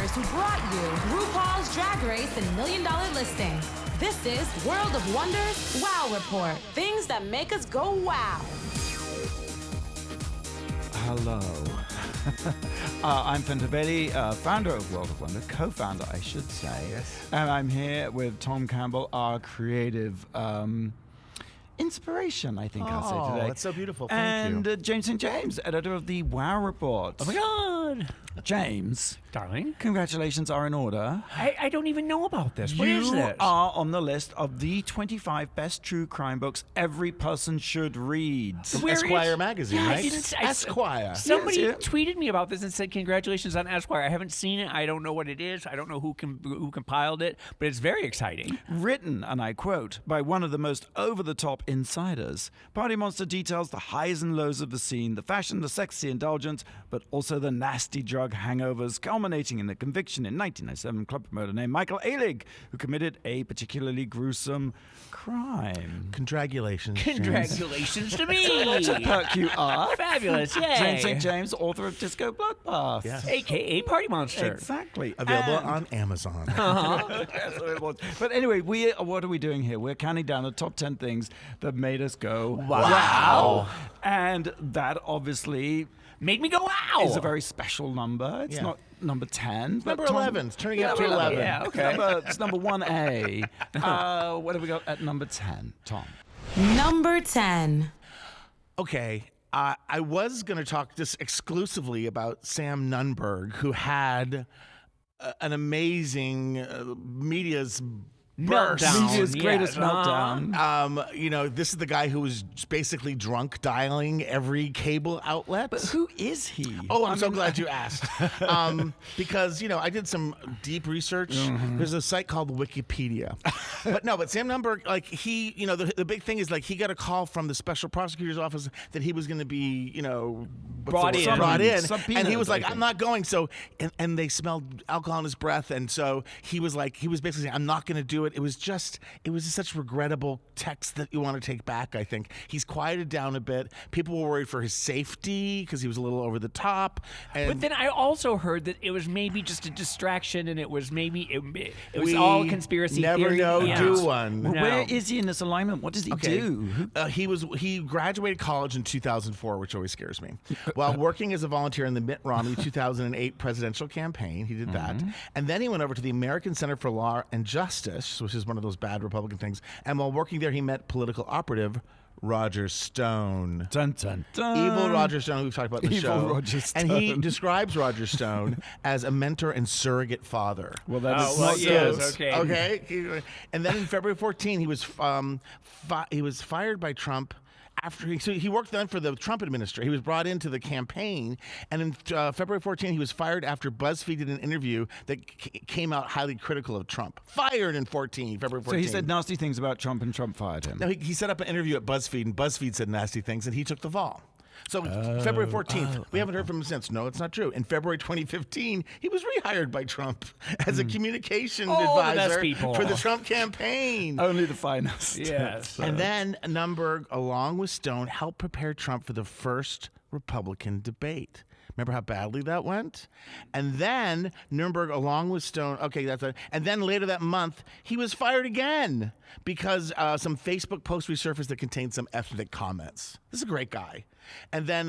wonders who brought you RuPaul's Drag Race and $1 Million Listing. This is World of Wonders Wow Report. Things that make us go wow. Hello. I'm Fentabelli, founder of World of Wonder, co-founder, I should say. Yes. And I'm here with Tom Campbell, our creative inspiration, I think I'll say today. That's so beautiful. Thank you. And James St. James, editor of the Wow Report. Oh my God. James. Darling. Congratulations are in order. I don't even know about this. What is You this? are on the list of the 25 best true crime books every person should read. Where Esquire is- magazine, Yeah, I right? didn't- Esquire. Somebody Yes, yeah. tweeted me about this and said, congratulations on Esquire. I haven't seen it. I don't know what it is. I don't know who compiled it, but it's very exciting. Written, and I quote, by one of the most over-the-top insiders. Party Monster details the highs and lows of the scene, the fashion, the sexy indulgence, but also the nasty drug hangovers, culminating in the conviction in 1997 club promoter named Michael Alig, who committed a particularly gruesome crime. Congratulations. James. Congratulations to me. To perk you up. Fabulous. Yay. James St. James, author of Disco Bloodbath. Yes. AKA Party Monster. Exactly. Available And- on Amazon. That's what it was. But anyway, what are we doing here? We're counting down the top 10 things that made us go, wow. And that obviously Made me go, wow. is a very special number. It's Yeah. not number 10. But Number 11. It's turning up to 11. Yeah, okay. It's number 1A. What have we got at number 10, Tom? Number 10. Okay. I was going to talk just exclusively about Sam Nunberg, who had an amazing media's burst. Meltdown. Media's greatest Yes, meltdown. This is the guy who was basically drunk dialing every cable outlet. But who is he? Oh, I'm so glad you asked. Because, I did some deep research. There's a site called Wikipedia. But Sam Nunberg, the big thing is, he got a call from the special prosecutor's office that he was going to be, Brought in. Subpoenaed, And he was like, I think. I'm not going. So, and they smelled alcohol in his breath. And so he was basically saying, I'm not going to do it. It was just such regrettable text that you want to take back, I think. He's quieted down a bit. People were worried for his safety because he was a little over the top. And But then I also heard that it was maybe just a distraction, and it was maybe it was all conspiracy never theory. know, Yeah. do one. No. Where is he in this alignment? What does he do? He graduated college in 2004, which always scares me. While working as a volunteer in the Mitt Romney 2008 presidential campaign, he did that. And then he went over to the American Center for Law and Justice, which is one of those bad Republican things. And while working there, he met political operative Roger Stone. Dun, dun, dun. Evil Roger Stone, who we've talked about in the Evil show. Roger And he Stone. describes Roger Stone as a mentor and surrogate father. Well, that is well, not yes, good. okay. Okay. And then in February 14, he was fired by Trump. He worked then for the Trump administration. He was brought into the campaign, and in February 14, he was fired after BuzzFeed did an interview that came out highly critical of Trump. Fired in February 14. So he said nasty things about Trump, and Trump fired him. No, he set up an interview at BuzzFeed, and BuzzFeed said nasty things, and he took the fall. So February 14th, we haven't heard from him since. No, it's not true. In February 2015, he was rehired by Trump as a communication Oh, the best advisor people. for the Trump campaign. Only the finest. Yes. And then Nunberg, along with Stone, helped prepare Trump for the first Republican debate. Remember how badly that went? And then Nunberg, along with Stone, and then later that month, he was fired again because some Facebook posts resurfaced that contained some ethnic comments. This is a great guy. And then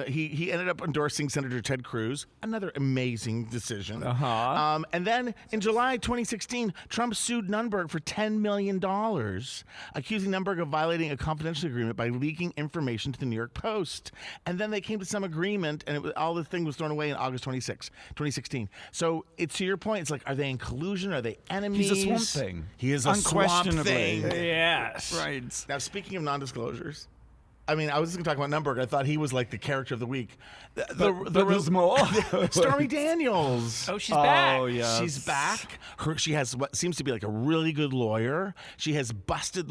he ended up endorsing Senator Ted Cruz, another amazing decision. And then in July 2016, Trump sued Nunberg for $10 million, accusing Nunberg of violating a confidential agreement by leaking information to the New York Post. And then they came to some agreement, and all the thing was thrown away in August 2016. So it's to your point, it's like, are they in collusion? Are they enemies? He's a Swamp Thing. He is a Swamp Unquestionably. Thing. Yes. Right. Now, speaking of non-disclosures, I mean, I was just going to talk about Nunberg. I thought he was like the character of the week. But there's more. Stormy Daniels. Oh, she's back. Oh, yeah. She's back. She has what seems to be like a really good lawyer. She has busted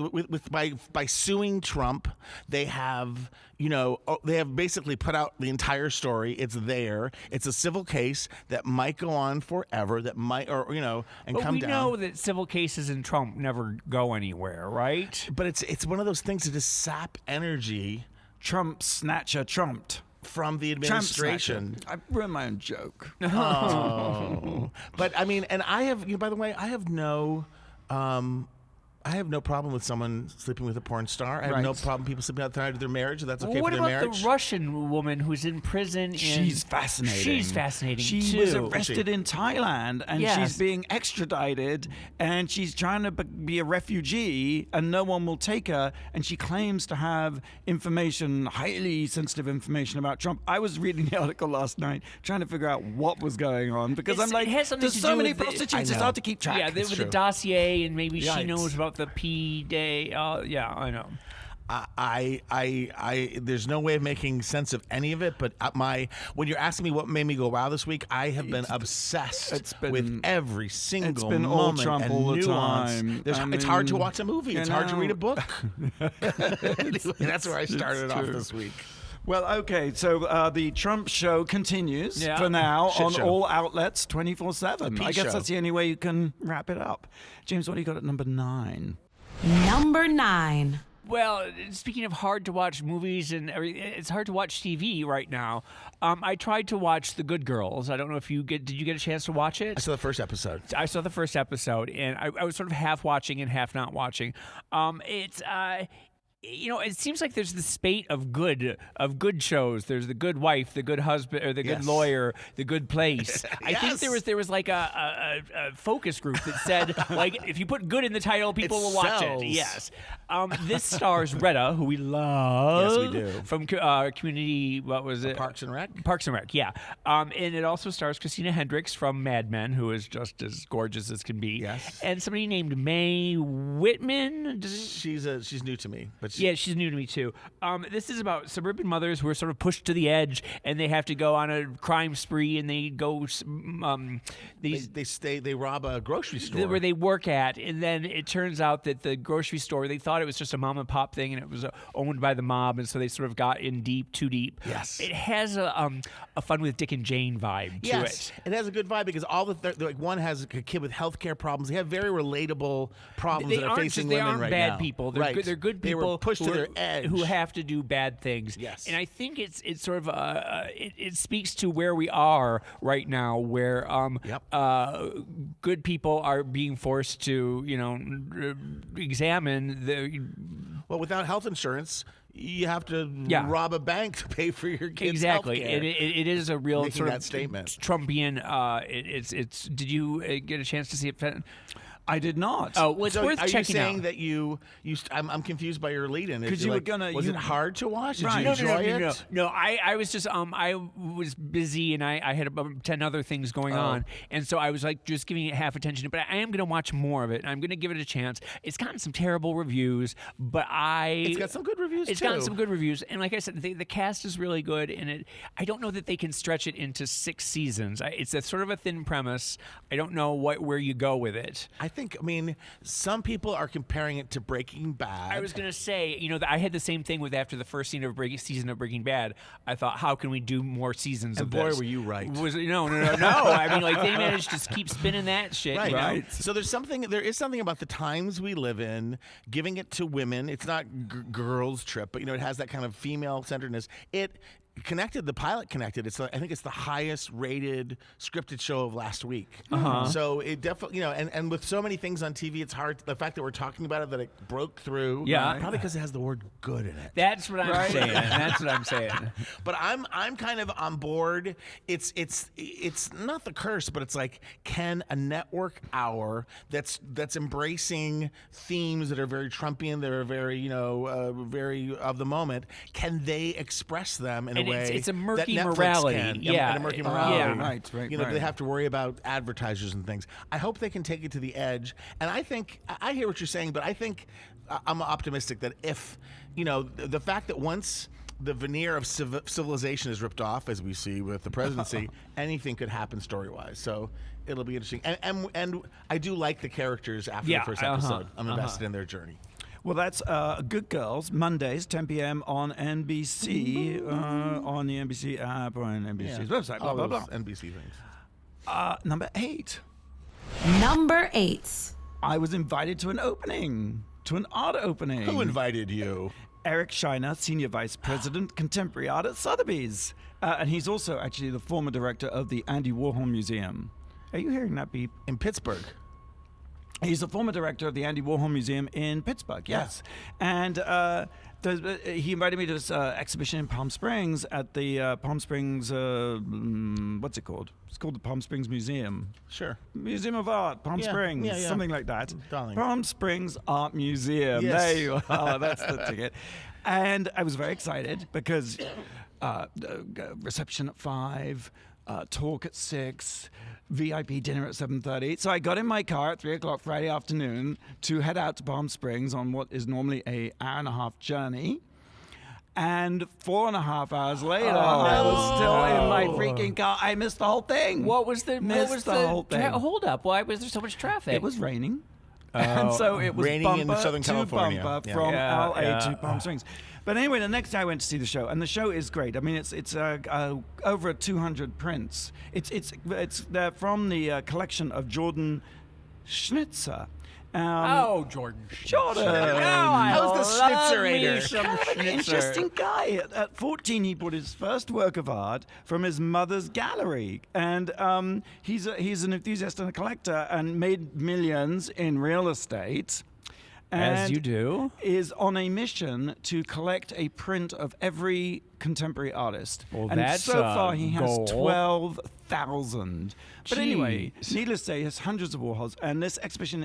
by suing Trump. They have, they have basically put out the entire story. It's there. It's a civil case that might go on forever. That might, and But come we down. know that civil cases in Trump never go anywhere, right? But it's one of those things that just sap energy. Trump snatcher trumped. from the Tramp administration. smacker. I ruined my own joke. Oh. But I mean, and I have, by the way, I have no problem with someone sleeping with a porn star. I have no problem people sleeping outside of their marriage. If that's okay what for their about marriage. the Russian woman who's in prison? She's fascinating. She's fascinating She too. was arrested in Thailand, and Yes. she's being extradited, and she's trying to be a refugee, and no one will take her. And she claims to have information, highly sensitive information about Trump. I was reading the article last night, trying to figure out what was going on, because I'm like, it has something there's to so do many with the- prostitutes, I it's know. hard to keep track. Yeah, with true. the dossier, and maybe she Yikes. knows about the P-Day. Yeah, I know. I there's no way of making sense of any of it, but when you're asking me what made me go wow this week, I have been obsessed with every single been all moment Trump and all the nuance. time. It's hard to mean, watch a movie. you It's hard to know. read a book. Anyway, that's where I started off true. this week. Well, okay, so the Trump show continues Yeah. for now Shit on show. all outlets 24/7. I guess show. that's the only way you can wrap it up. James, what do you got at number 9? Number 9. Well, speaking of hard to watch movies and everything, it's hard to watch TV right now. I tried to watch The Good Girls. I don't know if did you get a chance to watch it? I saw the first episode. I saw the first episode, and I was sort of half watching and half not watching. It seems like there's the spate of good shows. There's The Good Wife, The Good Husband, or The Good Yes. Lawyer, The Good Place. I think Yes. there was like a focus group that said, like, if you put good in the title, people will watch sells. it. Yes. This stars Retta, who we love. Yes, we do. From Community. What was it? Parks and Rec. Parks and Rec, yeah. And it also stars Christina Hendricks from Mad Men, who is just as gorgeous as can be. Yes. And somebody named Mae Whitman. She's new to me, but Yeah, she's new to me too. This is about suburban mothers who are sort of pushed to the edge, and they have to go on a crime spree, and they go they rob a grocery store where they work at, and then it turns out that the grocery store, they thought it was just a mom and pop thing, and it was owned by the mob, and so they sort of got in too deep. Yes. It has a fun with Dick and Jane vibe to Yes, it. it has a good vibe because all like one has a kid with healthcare problems. They have very relatable problems They that are aren't facing they women aren't right bad now. people. They're right. good. They're good people. They were pushed who to are- their edge. who have to do bad things. Yes. And I think it's sort of it speaks to where we are right now, where good people are being forced to examine the. Well, without health insurance, you have to rob a bank to pay for your kids' Exactly, healthcare. it is a real Making sort that of statement. Trumpian. It's. Did you get a chance to see it? I did not. Oh, well, it's So worth are checking you saying out. that I'm confused by your lead-in. 'Cause You're you were gonna- Was you- it hard to watch? Did Right. you No, enjoy No. it? No, I was just I was busy and I had about 10 other things going on, and so I was like just giving it half attention. But I am going to watch more of it. I'm going to give it a chance. It's gotten some terrible reviews, but It's got some good reviews It's too. gotten some good reviews, and like I said, the cast is really good. And I don't know that they can stretch it into 6 seasons. It's a sort of a thin premise. I don't know where you go with it. I mean, some people are comparing it to Breaking Bad. I was going to say, I had the same thing with after the first season of Breaking Bad. I thought, how can we do more seasons And of boy, this? were you right. No. I mean, like, they managed to keep spinning that shit. Right. you know? Right. So there is something about the times we live in, giving it to women. It's not girls' trip, but it has that kind of female centeredness. The pilot connected. I think it's the highest rated scripted show of last week. So it definitely, and with so many things on TV, it's hard. The fact that we're talking about it, that it broke through. Yeah. Probably because it has the word good in it. That's what I'm saying. That's what I'm saying. But I'm kind of on board. It's not the curse, but it's like, can a network hour that's embracing themes that are very Trumpian, that are very very of the moment, can they express them in a way it's a murky that Netflix morality. can? Yeah. And a murky morality. Yeah. Right. They have to worry about advertisers and things. I hope they can take it to the edge. And I think I hear what you're saying, but I think I'm optimistic that if the fact that once the veneer of civilization is ripped off, as we see with the presidency, anything could happen story-wise. So it'll be interesting. And I do like the characters after the first episode. I'm invested in their journey. Well, that's Good Girls, Mondays, 10 p.m. on NBC, on the NBC app or on NBC's website, blah, All blah, those blah. NBC things. Number 8. Number 8. I was invited to an art opening. Who invited you? Eric Shiner, Senior Vice President, Contemporary Art at Sotheby's. And he's also actually the former director of the Andy Warhol Museum. Are you hearing that beep? In Pittsburgh. He's the former director of the Andy Warhol Museum in Pittsburgh, yes. And he invited me to this exhibition in Palm Springs at the Palm Springs, what's it called? It's called the Palm Springs Museum. Sure. Museum of Art, Palm Springs, something like that. Darling. Palm Springs Art Museum. Yes. There you are. That's the ticket. And I was very excited because reception at 5, talk at 6, VIP dinner at 7:30. So I got in my car at 3 o'clock Friday afternoon to head out to Palm Springs on what is normally an hour-and-a-half journey. And 4.5 hours later, I was still in my freaking car. I missed the whole thing. What was the whole thing. hold up? Why was there so much traffic? It was raining. And so it was Raining bumper in Southern to California. bumper Yeah. from Yeah, LA yeah. to Palm Springs. But anyway, the next day I went to see the show, and the show is great. I mean, it's over 200 prints. They're from the collection of Jordan Schnitzer. Jordan. Jordan. How's the Schnitzerator? Some Kind of an Schnitzer. interesting guy. At 14, he bought his first work of art from his mother's gallery, and he's an enthusiast and a collector, and made millions in real estate. As you And do. is on a mission to collect a print of every contemporary artist. Well, and that's so a far he has goal. 12,000. But anyway, Jeez. needless to say, he has hundreds of Warhols, and this exhibition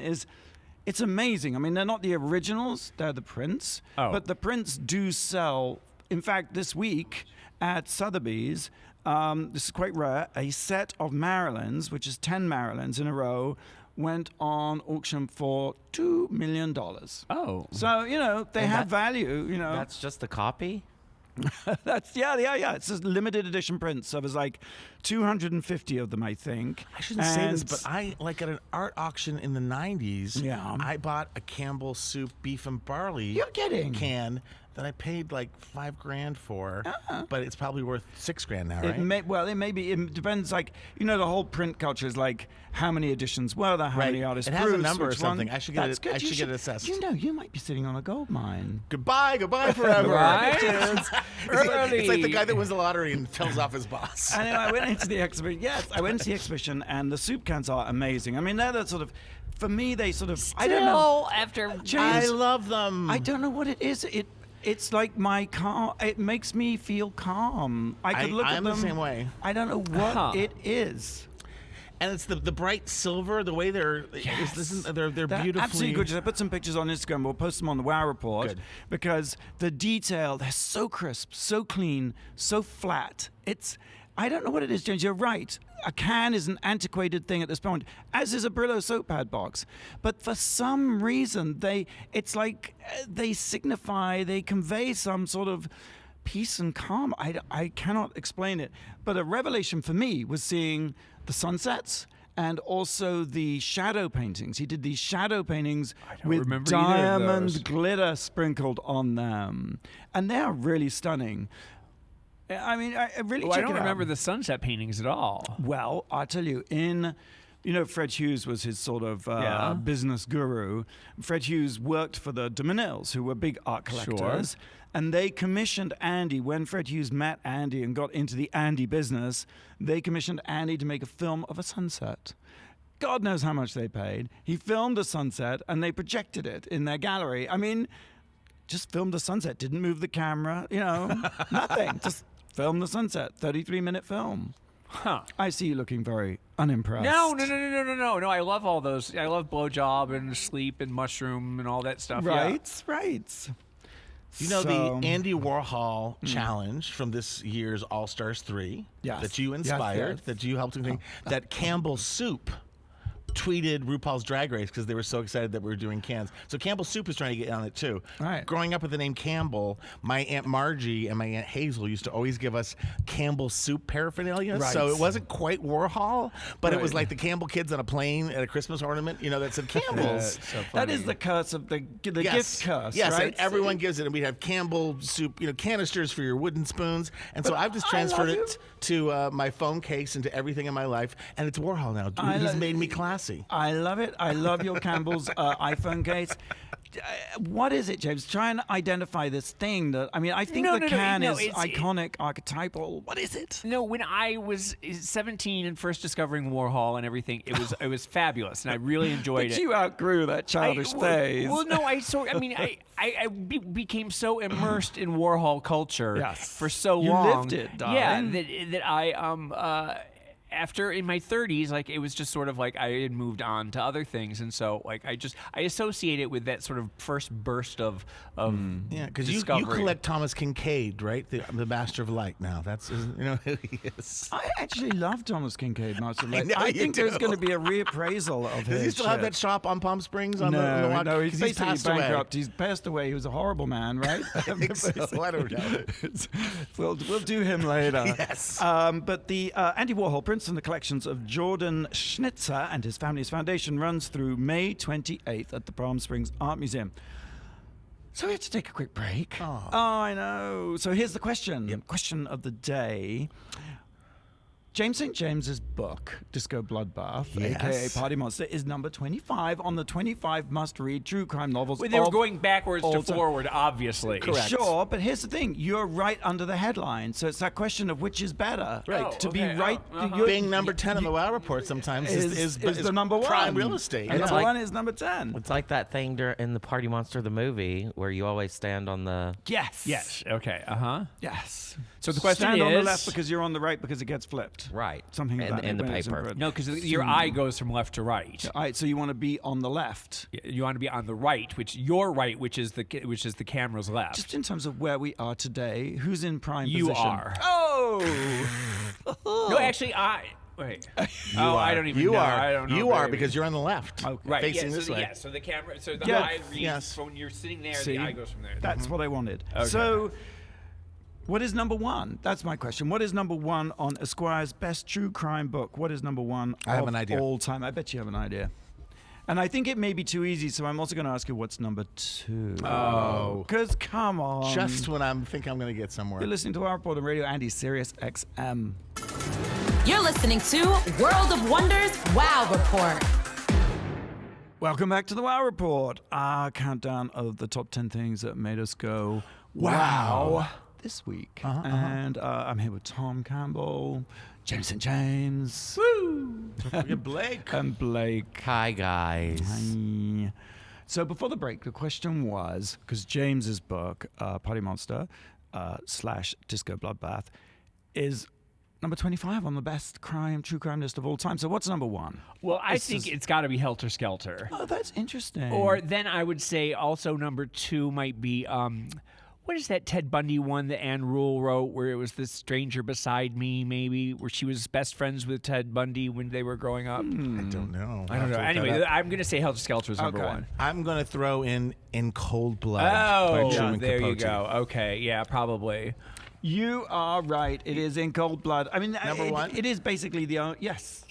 it's amazing. I mean, they're not the originals, they're the prints, Oh. but the prints do sell. In fact, this week at Sotheby's, this is quite rare, a set of Marilyns, which is 10 Marilyns in a row, went on auction for $2 million. Oh. So, they And have that- value, That's just the copy? That's, yeah. It's a limited edition print. So there's like 250 of them, I think. I shouldn't say this, And- but I like at an art auction in the 90s, Yeah. I bought a Campbell Soup beef and barley You're kidding. can that I paid like $5,000 for, but it's probably worth $6,000 now, right? It may be. It depends. Like the whole print culture is like how many editions were there, how Right. many artists. It has a proofs, number or which one. something. I should get That's it- good. I You should get it assessed. You might be sitting on a gold mine. Goodbye forever. Right? It's like the guy that wins the lottery and tells off his boss. Anyway, I went into the exhibition. Yes, I went into the exhibition, and the soup cans are amazing. I mean, they're the sort of, for me, they sort of. I don't know. Still, after I James, love them. I don't know what it is. It's like my calm. It makes me feel calm. I could look at I'm them. the same way. I don't know what Huh. it is. And it's the bright silver, the way they're they're They're beautifully absolutely gorgeous. I put some pictures on Instagram. We'll post them on the Wow Report. Good. Because the detail, they're so crisp, so clean, so flat. I don't know what it is, James. You're right. A can is an antiquated thing at this point, as is a Brillo soap pad box. But for some reason, they convey some sort of peace and calm. I cannot explain it. But a revelation for me was seeing the sunsets and also the shadow paintings. He did these shadow paintings with remember either of diamond those. glitter sprinkled on them. And they are really stunning. I mean, I really I check don't it out. remember the sunset paintings at all. Well, I'll tell you, Fred Hughes was his sort of Yeah. business guru. Fred Hughes worked for the de Menils, who were big art collectors. Sure. And they commissioned Andy, when Fred Hughes met Andy and got into the Andy business, they commissioned Andy to make a film of a sunset. God knows how much they paid. He filmed a sunset and they projected it in their gallery. I mean, just filmed the sunset, didn't move the camera, nothing. Just filmed the sunset, 33-minute film. Huh. I see you looking very unimpressed. No. I love all those. I love blowjob and sleep and mushroom and all that stuff. yeah. Right. You know So- the Andy Warhol challenge from this year's All Stars 3 Yes. that you Yes, inspired, yes. that you helped him think, that Campbell Soup tweeted RuPaul's Drag Race because they were so excited that we were doing cans. So Campbell Soup is trying to get on it too. Right. Growing up with the name Campbell, my Aunt Margie and my Aunt Hazel used to always give us Campbell Soup paraphernalia. Right. So it wasn't quite Warhol, but it was Right. like the Campbell kids on a plane at a Christmas ornament, that said Campbell's. That is the curse of the gift curse, Yes, right? and everyone gives it, and we have Campbell Soup, canisters for your wooden spoons. And so I've just I transferred love it to my phone case and to everything in my life, and it's Warhol now. He's made me classy. I love it. I love your Campbell's iPhone case. what is it, James? Try and identify this thing that, I mean, I think the can is iconic, archetypal. What is it? No, when I was 17 and first discovering Warhol and everything, it was fabulous, and I really enjoyed But it. you outgrew that childish phase. Well, no, I became so immersed in Warhol culture for so You long. lived it, darling. Yeah, that I after in my 30s, like it was just sort of like I had moved on to other things, and so like I associate it with that sort of first burst of because you collect Thomas Kincaid, right? The Master of Light. Now that's who he is. I actually love Thomas Kincaid, Master of Light. know I you think do. there's going to be a reappraisal of his Does he still have shit. that shop on Palm Springs? On No, the he's basically passed away. bankrupt. He's passed away. He was a horrible man, right? I think so. I don't know. We'll do him later. Yes. But the Andy Warhol Prints and the Collections of Jordan Schnitzer and his family's foundation runs through May 28th at the Palm Springs Art Museum. So we have to take a quick break. Oh, I know. So here's the question. Yep. Question of the day. James St. James's book, Disco Bloodbath, a.k.a. Party Monster, is number 25 on the 25 must-read true crime novels. They were going backwards to forward, obviously. Correct. Sure, but here's the thing. You're right under the headline, so it's that question of which is better. Right. To be right. you're- Being number 10 on the WoW report sometimes is the number one. prime real estate. And Yeah. number one is number 10. It's like that thing in the Party Monster the movie where you always stand on the. Yes. Yes. Okay. Uh-huh. Yes. So the question Stand is on the left because you're on the right because it gets flipped. Right. Something like that. in the when it's paper. red. No, because your eye goes from left to right. All right, so you want to be on the left. You want to be on the right, which is the camera's left. Just in terms of where we are today, who's in prime You position? are. Oh! No, actually, wait. I don't even You know. are. I don't know. You are baby. because you're on the left, right facing yeah, this so way. So the camera, so the Yeah. eye reads. Yes. So when you're sitting there, See? the eye goes from there. That's what I wanted. Okay. So, what is number one? That's my question. What is number one on Esquire's best true crime book? What is number one I have of an idea. all time? I bet you have an idea. And I think it may be too easy, so I'm also going to ask you what's number two. Oh. Because come on. Just when I think I'm going to get somewhere. You're listening to our report on Radio Andy, SiriusXM. You're listening to World of Wonders Wow Report. Welcome back to the Wow Report, our countdown of the top 10 things that made us go, wow, this week. And I'm here with Tom Campbell, James St. James. Woo! Blake. And Blake. Hi, guys. Hi. So before the break, the question was, because James's book, Party Monster / Disco Bloodbath, is number 25 on the best true crime list of all time. So what's number one? Well, I think it's got to be Helter Skelter. Oh, that's interesting. Or then I would say also number two might be what is that Ted Bundy one that Anne Rule wrote where it was this stranger beside me, maybe, where she was best friends with Ted Bundy when they were growing up? I don't know. I don't know. Anyway, I'm going to say Helter Skelter is number one. I'm going to throw in Cold Blood. by Oh, Truman there you Capote. go. Okay, yeah, probably. You are right. It is In Cold Blood. I mean, Number one? It is basically yes.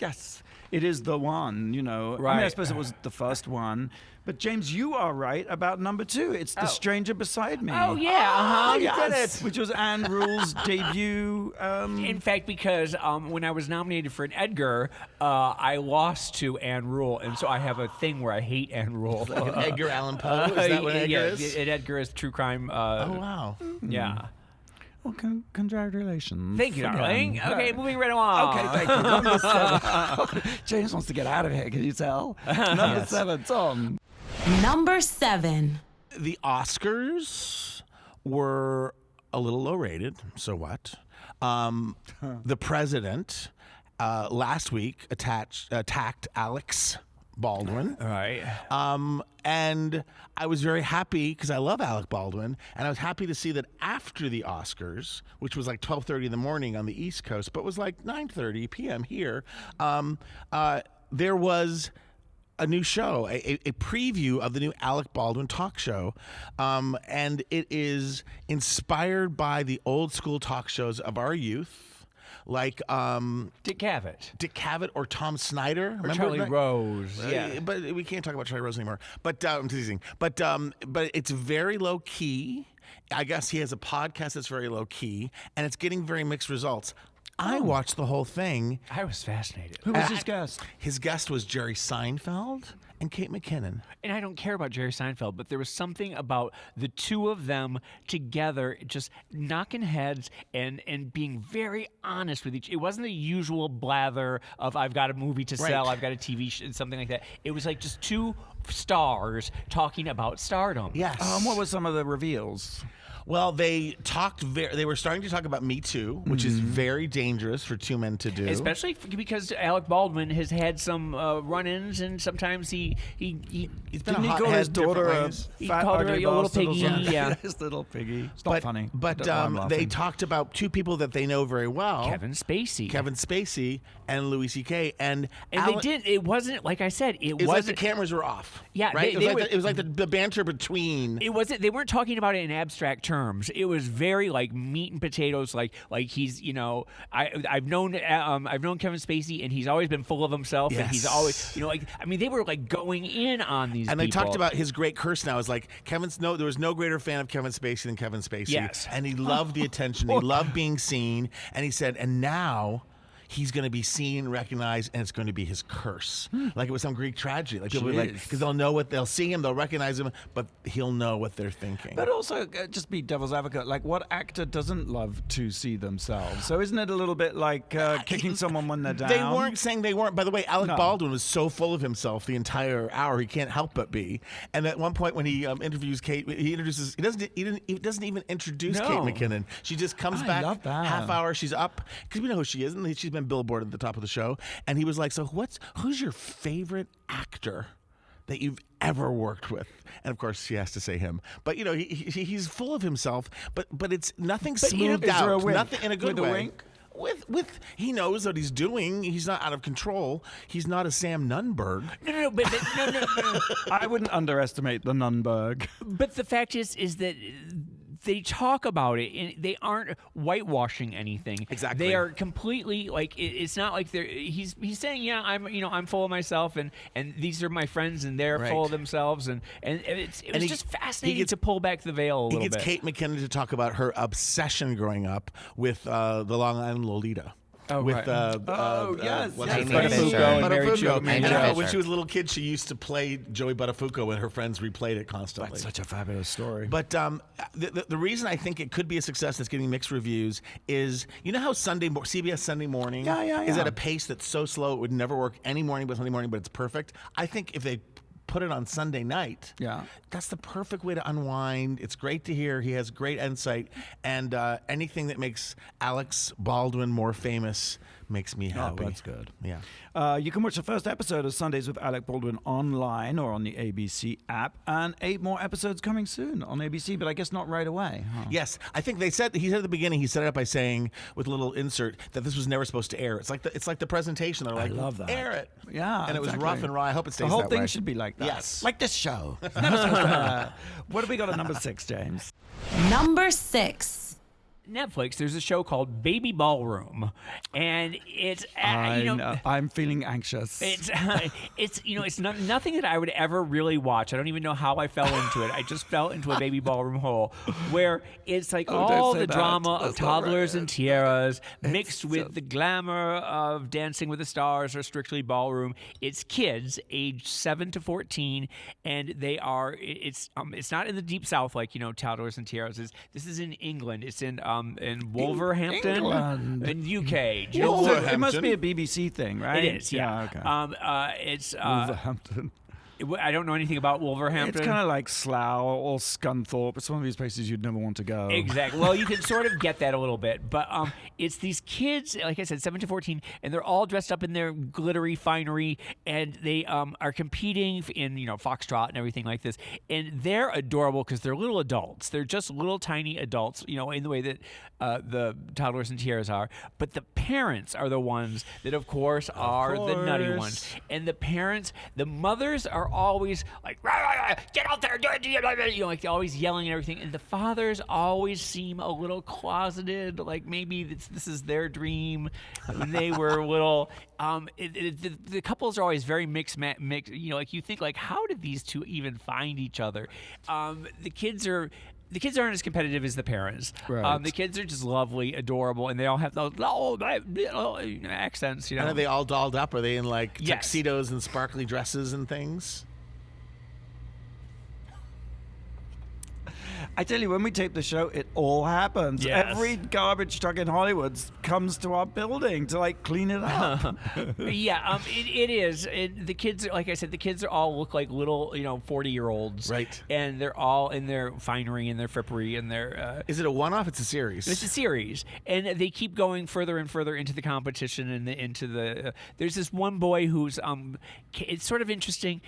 It is the one, I mean, I Right. suppose it was the first one. But, James, you are right about number two. It's The Stranger Beside Me. Oh, yeah, You did did it. Which was Anne Rule's debut. In fact, because when I was nominated for an Edgar, I lost to Anne Rule, and so I have a thing where I hate Anne Rule. Like an Edgar Allan Poe? Is that what Edgar is? An Edgar is true crime. Oh, wow. Yeah. Well, congratulations. Thank you, darling. Okay, moving right along. Okay, thank you. Number 7. James wants to get out of here, can you tell? Number 7, Tom. Number 7. The Oscars were a little low rated, so what? The president last week attacked Alec Baldwin. All right. And I was very happy because I love Alec Baldwin, and I was happy to see that after the Oscars, which was like 12:30 in the morning on the East Coast, but was like 9:30 p.m. here, there was a new show, a preview of the new Alec Baldwin talk show, and it is inspired by the old school talk shows of our youth. Like Dick Cavett. Or Tom Snyder. Or Remember Charlie that? Rose. Yeah, but we can't talk about Charlie Rose anymore. But I'm teasing. But it's very low key. I guess he has a podcast that's very low key, and it's getting very mixed results. I watched the whole thing. I was fascinated. Who was his guest? His guest was Jerry Seinfeld and Kate McKinnon. And I don't care about Jerry Seinfeld, but there was something about the two of them together just knocking heads and being very honest with each. It wasn't the usual blather of I've got a movie to sell, I've got a TV something like that. It was like just two stars talking about stardom. Yes. What were some of the reveals? Well, they were starting to talk about Me Too, which is very dangerous for two men to do. Especially because Alec Baldwin has had some run-ins, and sometimes he's been Didn't he call his daughter a fat, called her ugly a little bastard or piggy, something? yeah. His little piggy. It's not funny. But That's why I'm they laughing. talked about two people that they know very well. Kevin Spacey and Louis C.K. And they did. It wasn't like I said. It was like the cameras were off. Yeah, right. it was like the banter between. It wasn't. They weren't talking about it in abstract terms. It was very like meat and potatoes. Like he's I've known Kevin Spacey, and he's always been full of himself, and he's always they were like going in on these. And people. they talked about his great curse now is like there was no greater fan of Kevin Spacey than Kevin Spacey. Yes, and he loved the attention. He loved being seen, and he said, and now he's going to be seen, recognized, and it's going to be his curse. Like it was some Greek tragedy. Like people because they'll see him, they'll recognize him, but he'll know what they're thinking. But also, just be devil's advocate. Like, what actor doesn't love to see themselves? So isn't it a little bit like kicking someone when they're down? They weren't saying they weren't. By the way, Alec Baldwin was so full of himself the entire hour he can't help but be. And at one point when he interviews Kate, he doesn't even introduce Kate McKinnon. She just comes back love that. half hour. She's up because we know who she is, and she's been billboarded at the top of the show. And he was like, "So who's your favorite actor that you've ever worked with?" And of course, she has to say him. But he's full of himself. But it's nothing smoothed is there a out. wink? Nothing in a good With a way. wink? With he knows what he's doing. He's not out of control. He's not a Sam Nunberg. No. I wouldn't underestimate the Nunberg. But the fact is that they talk about it, and they aren't whitewashing anything. Exactly. They are completely like it's not like he's saying, yeah, I'm full of myself, and these are my friends, and they're full of themselves, and it was just fascinating to pull back the veil a little bit. He gets Kate McKinnon to talk about her obsession growing up with the Long Island Lolita. Oh, with right. yes. Buttafuoco and Mary Jo. And when she was a little kid, she used to play Joey Buttafuoco, and her friends replayed it constantly. That's such a fabulous story. But the reason I think it could be a success that's getting mixed reviews is, you know how CBS Sunday Morning is at a pace that's so slow it would never work any morning but Sunday morning, but it's perfect. I think if they put it on Sunday night, that's the perfect way to unwind. It's great to hear. He has great insight, and anything that makes Alec Baldwin more famous makes me happy. Oh, that's good. Yeah. You can watch the first episode of Sundays with Alec Baldwin online or on the ABC app, and 8 more episodes coming soon on ABC, but I guess not right away. Huh? Yes, I think he said at the beginning, he set it up by saying with a little insert that this was never supposed to air. It's like the presentation. They're like, I love that. Air it. Yeah, and it was rough and raw. I hope it stays the whole that thing way. should be like that. Yes, like this show. Never supposed to. What have we got at number 6, James? Number 6. Netflix, there's a show called Baby Ballroom, and it's I'm feeling anxious. It's nothing that I would ever really watch. I don't even know how I fell into it. I just fell into a Baby Ballroom hole, where it's like all the drama of toddlers and tiaras mixed with the glamour of Dancing with the Stars or Strictly Ballroom. It's kids aged 7 to 14, and they are. It's not in the deep South like toddlers and tiaras. This is in England. It's in Wolverhampton, in UK. So it must be a BBC thing, right? It is, yeah. Okay. It's Wolverhampton. I don't know anything about Wolverhampton. It's kind of like Slough or Scunthorpe. It's one of these places you'd never want to go. Exactly. Well, you can sort of get that a little bit. But it's these kids, like I said, 7 to 14, and they're all dressed up in their glittery finery, and they are competing in, foxtrot and everything like this. And they're adorable because they're little adults. They're just little tiny adults, in the way that the toddlers and tiaras are. But the parents are the ones that, of course, are the nutty ones. And the mothers are always like, rah, rah, rah, get out there, do it, like always yelling and everything. And the fathers always seem a little closeted, like maybe this is their dream when they were little. The couples are always very mixed. Like you think, like, how did these two even find each other? The kids aren't as competitive as the parents. Right. The kids are just lovely, adorable, and they all have those accents. And are they all dolled up? Are they in tuxedos and sparkly dresses and things? I tell you, when we tape the show, it all happens. Yes. Every garbage truck in Hollywood comes to our building to like clean it up. Yeah, it is. The kids, like I said, the kids all look like little, 40-year-olds. Right. And they're all in their finery and their frippery and their. Is it a one-off? It's a series. It's a series, and they keep going further and further into the competition and into the. There's this one boy who's it's sort of interesting.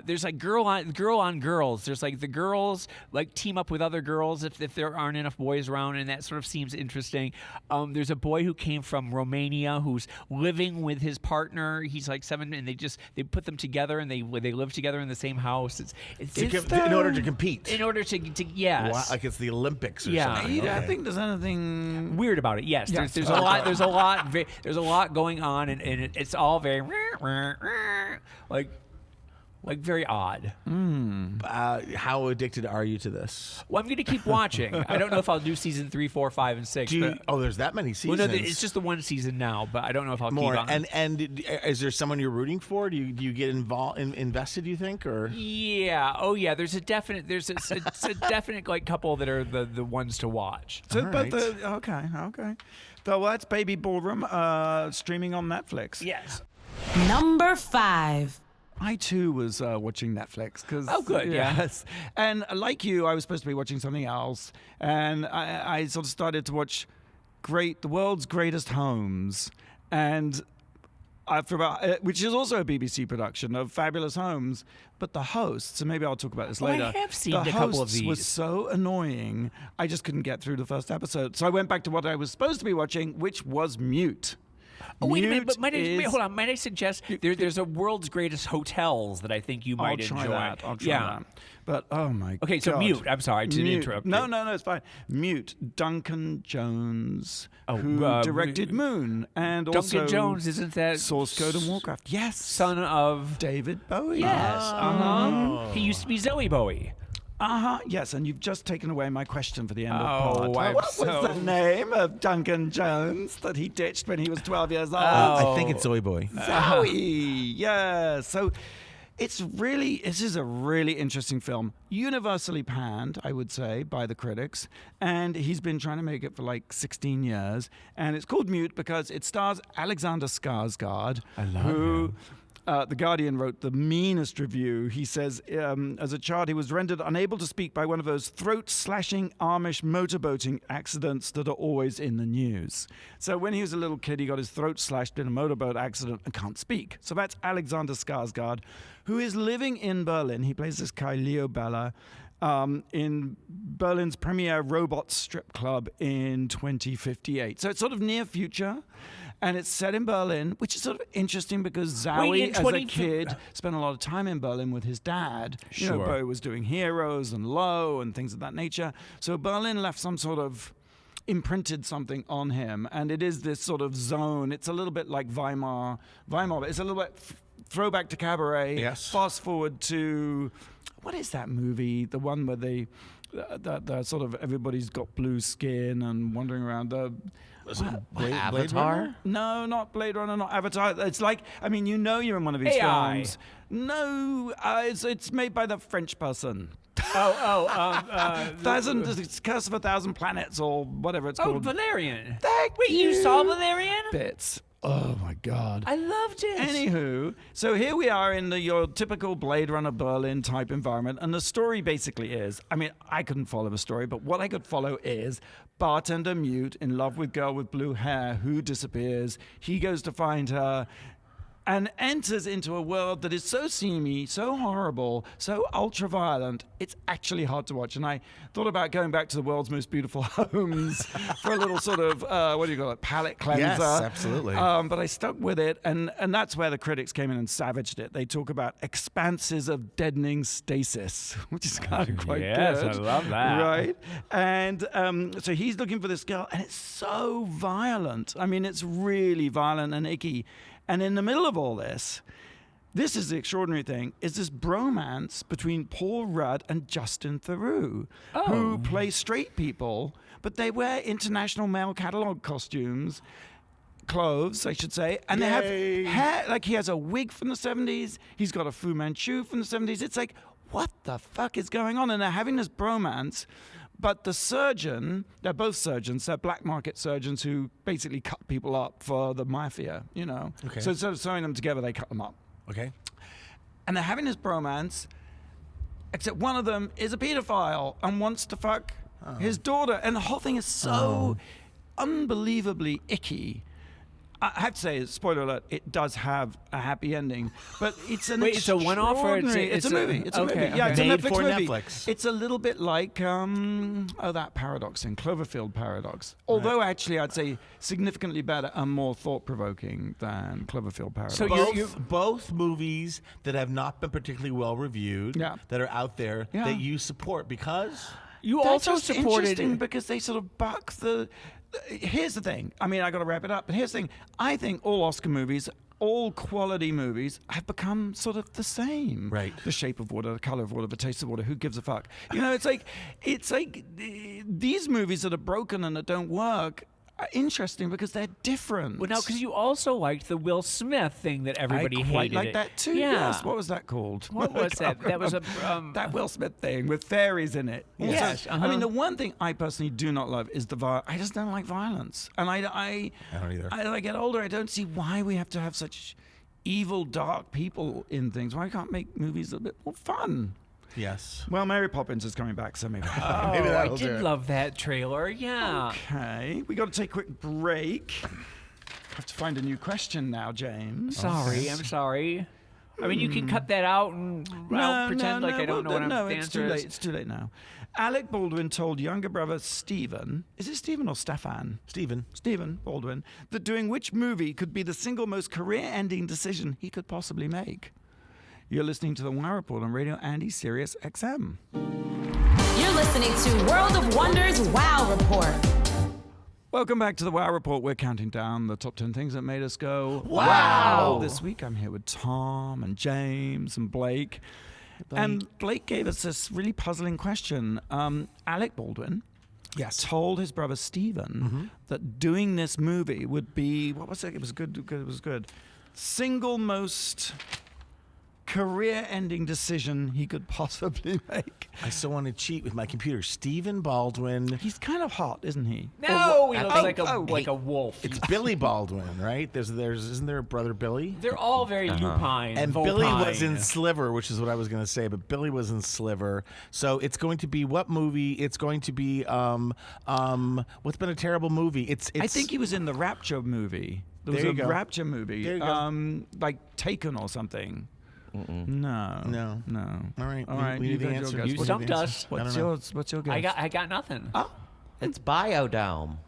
There's like girl on girls. There's like the girls like team up with other girls if there aren't enough boys around, and that sort of seems interesting. There's a boy who came from Romania who's living with his partner. He's like 7, and they put them together and they live together in the same house. In order to compete. In order to yes. Wow, like it's the Olympics or Yeah. something. I Okay. think there's anything weird about it. Yes, Yes. there's a lot. There's a lot going on, and it's all very like very odd. How addicted are you to this? Well, I'm going to keep watching. I don't know if I'll do season 3, 4, 5, and 6. There's that many seasons. Well, no, it's just the one season now, but I don't know if I'll more. keep on. And is there someone you're rooting for? Do you get invested? Do you think or? Yeah. Oh, yeah. There's a definite like couple that are the ones to watch. So, All but right. okay. So that's Baby Ballroom streaming on Netflix. Yes. Number 5. I too was watching Netflix because Oh, good, yeah. yes. And like you, I was supposed to be watching something else, and I sort of started to watch the world's greatest homes, and after which is also a BBC production of Fabulous Homes. But the hosts, and maybe I'll talk about this later. I have seen the a couple of hosts were these. so annoying, I just couldn't get through the first episode. So I went back to what I was supposed to be watching, which was Mute. Oh, wait a minute, Mute but hold on. Might I suggest there's a world's greatest hotels that I think you might I'll try enjoy. that. I'll try yeah. that. But oh my god. Okay, so Mute. I'm sorry to Mute. interrupt. No, you. it's fine. Mute. Duncan Jones, who uh, directed Moon, and Duncan also Jones, isn't that Source Code and Warcraft? Yes, son of David Bowie. Yes. He used to be Zoe Bowie. Yes, and you've just taken away my question for the end Oh, of pod. I'm What so- was the name of Duncan Jones that he ditched when he was 12 years old? I think it's Zoe Boy. Zoe. Yeah. So this is a really interesting film. Universally panned, I would say, by the critics. And he's been trying to make it for like 16 years. And it's called Mute because it stars Alexander Skarsgård, who... The Guardian wrote the meanest review. He says, as a child, he was rendered unable to speak by one of those throat-slashing Amish motorboating accidents that are always in the news. So when he was a little kid, he got his throat slashed in a motorboat accident and can't speak. So that's Alexander Skarsgård, who is living in Berlin. He plays this guy, Leo Bella, in Berlin's premier robot strip club in 2058. So it's sort of near future. And it's set in Berlin, which is sort of interesting because Zowie, as a kid, spent a lot of time in Berlin with his dad. You know, Bowie was doing Heroes and Low and things of that nature. So Berlin left some sort of imprinted something on him. And it is this sort of zone. It's a little bit like Weimar. It's a little bit throwback to Cabaret. Yes. Fast forward to, what is that movie? The one where the sort of everybody's got blue skin and wandering around. Avatar? No, not Blade Runner, not Avatar. It's like, I mean, you're in one of these AI. films. No, it's made by the French person. It's Curse of 1,000 Planets or whatever it's called. Valerian. Wait, you saw Valerian? Bits. Oh my God. I loved it. Anywho, so here we are in your typical Blade Runner Berlin type environment, and the story basically is, I mean, I couldn't follow the story, but what I could follow is bartender Mute in love with girl with blue hair who disappears. He goes to find her and enters into a world that is so seamy, so horrible, so ultra-violent, it's actually hard to watch. And I thought about going back to the world's most beautiful homes for a little sort of, what do you call it, palate cleanser. Yes, absolutely. But I stuck with it, and that's where the critics came in and savaged it. They talk about expanses of deadening stasis, which is kind of quite Yes, good. I love that. Right? And so he's looking for this girl, and it's so violent. I mean, it's really violent and icky. And in the middle of all this is the extraordinary thing, is this bromance between Paul Rudd and Justin Theroux, who play straight people, but they wear international male catalog clothes, I should say, and they have hair, like he has a wig from the 70s, he's got a Fu Manchu from the 70s. It's like, what the fuck is going on? And they're having this bromance. But the surgeon, they're both surgeons, they're black market surgeons who basically cut people up for the mafia, you know. Okay. So instead of sewing them together, they cut them up. Okay. And they're having this bromance, except one of them is a pedophile and wants to fuck his daughter. And the whole thing is so unbelievably icky. I have to say, spoiler alert, it does have a happy ending, but it's an Wait, it's a one-off or it's a movie. It's a movie. okay. Yeah, it's a Made Netflix for movie. Netflix. It's a little bit like that paradox in Cloverfield Paradox. Although actually, I'd say significantly better and more thought-provoking than Cloverfield Paradox. So Both movies that have not been particularly well reviewed, that are out there, that you support because You They're also just supported interesting because they sort of buck the. Here's the thing. I mean, I got to wrap it up. But here's the thing. I think all Oscar movies, all quality movies, have become sort of the same. Right. The Shape of Water, The Color of Water, The Taste of Water. Who gives a fuck? You know, it's like these movies that are broken and that don't work are interesting because they're different. Well, now, because you also liked the Will Smith thing that everybody I hated. quite like that too. Yeah. Yes. What was that called? What was that? That was a that Will Smith thing with fairies in it. Yes, Also, I mean, the one thing I personally do not love is the violence. I just don't like violence, and I don't either. As I get older, I don't see why we have to have such evil, dark people in things. Why can't make movies a bit more fun? Yes. Well, Mary Poppins is coming back, so maybe. Maybe I that'll do did it. love that trailer. Yeah. Okay, we got to take a quick break. Have to find a new question now, James. Sorry, I'm sorry. I mean, you can cut that out and I'll pretend like I don't know what no, the it's answer too is. late. It's too late now. Alec Baldwin told younger brother Stephen, is it Stephen or Stefan? Stephen Baldwin, that doing which movie could be the single most career-ending decision he could possibly make. You're listening to The Wow Report on Radio Andy, SiriusXM. You're listening to World of Wonders Wow Report. Welcome back to The Wow Report. We're counting down the top 10 things that made us go, Wow! This week I'm here with Tom and James and Blake. And Blake gave us this really puzzling question. Alec Baldwin told his brother Stephen that doing this movie would be, what was it? It was good. It was good. Single most career-ending decision he could possibly make. I still want to cheat with my computer. Stephen Baldwin. He's kind of hot, isn't he? No, he I looks think- like a wolf. It's Billy Baldwin, right? Isn't there a brother Billy? They're all very lupine. And vulpine. Billy was in Sliver, which is what I was going to say, but Billy was in Sliver. So it's going to be what movie? It's going to be what's been a terrible movie? It's I think he was in the Rapture movie. There was There you a go. Rapture movie. There you go. Like Taken or something. No. All right. you We need the got your answer. guess. You What stumped do you us. think? What's I don't know. yours? What's your guess? I got nothing. It's Biodome.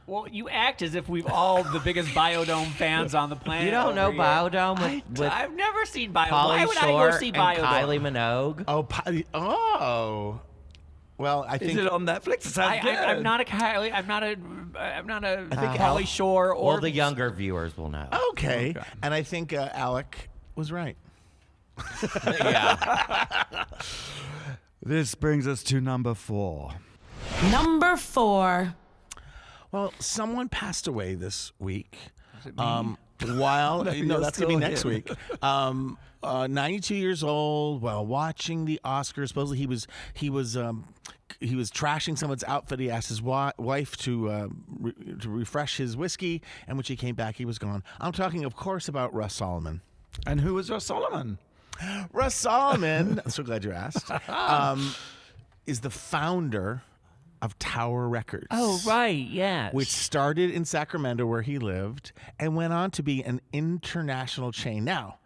Well, you act as if we've all the biggest Biodome fans on the planet. You don't know over here. Biodome with I've never seen Biodome. Pauly Why would I Shore go see and Biodome? Kylie Minogue? Oh. Well, I Is think it on Netflix? It sounds good. I'm not a Kylie. I'm not a think Pauly Shore or Well, the younger viewers will know. okay. And I think Alec was right. This brings us to number 4. Number 4. Well, someone passed away this week. Is it me? While No, no, you're that's gonna be still next him. week. 92 years old, while watching the Oscars. Supposedly he was trashing someone's outfit. He asked his wife to refresh his whiskey, and when she came back, he was gone. I'm talking, of course, about Russ Solomon. And who was Russ Solomon? Russ Solomon, I'm so glad you asked, is the founder of Tower Records. Oh, right, yes. Which started in Sacramento where he lived and went on to be an international chain. Now,